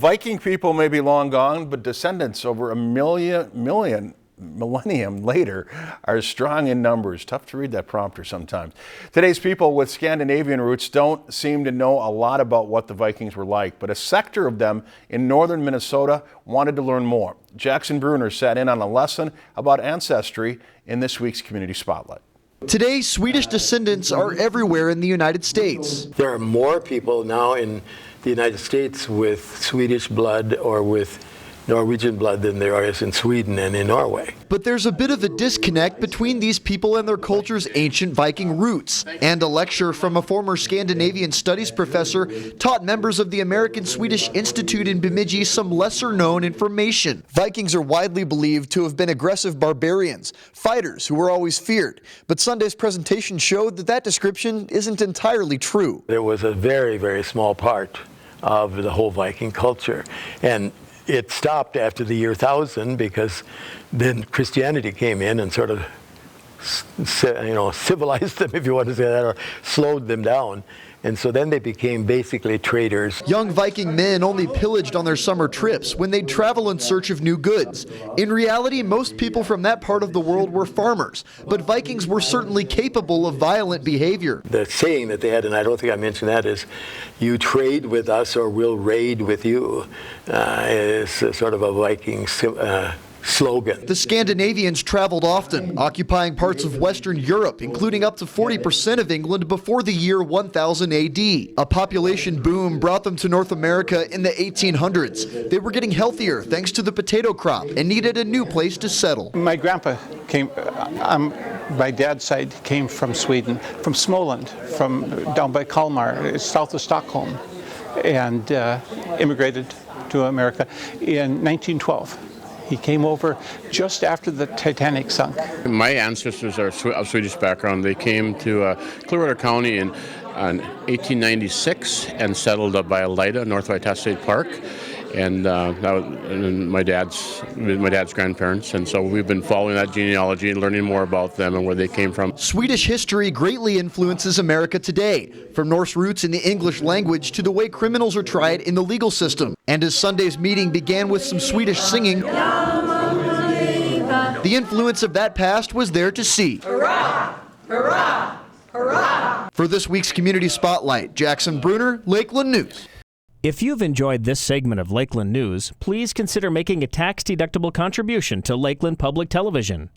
Viking people may be long gone, but descendants over a millennium later are strong in numbers. Tough to read that prompter sometimes. Today's people with Scandinavian roots don't seem to know a lot about what the Vikings were like, but a sector of them in northern Minnesota wanted to learn more. Jackson Brunner sat in on a lesson about ancestry in this week's Community Spotlight. Today, Swedish descendants are everywhere in the United States. There are more people now in the United States with Swedish blood or with Norwegian blood than there is in Sweden and in Norway. But there's a bit of a disconnect between these people and their culture's ancient Viking roots. And a lecture from a former Scandinavian studies professor taught members of the American Swedish Institute in Bemidji some lesser-known information. Vikings are widely believed to have been aggressive barbarians, fighters who were always feared. But Sunday's presentation showed that that description isn't entirely true. There was a very, very small part of the whole Viking culture. And it stopped after the year 1000 because then Christianity came in and sort of, civilized them, if you want to say that, or slowed them down. And so then they became basically traders. Young Viking men only pillaged on their summer trips when they'd travel in search of new goods. In reality, most people from that part of the world were farmers, but Vikings were certainly capable of violent behavior. The saying that they had, and I don't think I mentioned that, is, "You trade with us or we'll raid with you," is sort of a Viking slogan. The Scandinavians traveled often, occupying parts of Western Europe, including up to 40% of England before the year 1000 AD. A population boom brought them to North America in the 1800s. They were getting healthier thanks to the potato crop and needed a new place to settle. My grandpa came, my dad's side came from Sweden, from Småland, from down by Kalmar, south of Stockholm, and immigrated to America in 1912. He came over just after the Titanic sunk. My ancestors are of Swedish background. They came to Clearwater County in 1896 and settled up by Elida, North Vitesse State Park. And that was my dad's grandparents, and so we've been following that genealogy and learning more about them and where they came from. Swedish history greatly influences America today, from Norse roots in the English language to the way criminals are tried in the legal system. And as Sunday's meeting began with some Swedish singing, the influence of that past was there to see. Hurrah! Hurrah! Hurrah! For this week's Community Spotlight, Jackson Brunner, Lakeland News. If you've enjoyed this segment of Lakeland News, please consider making a tax-deductible contribution to Lakeland Public Television.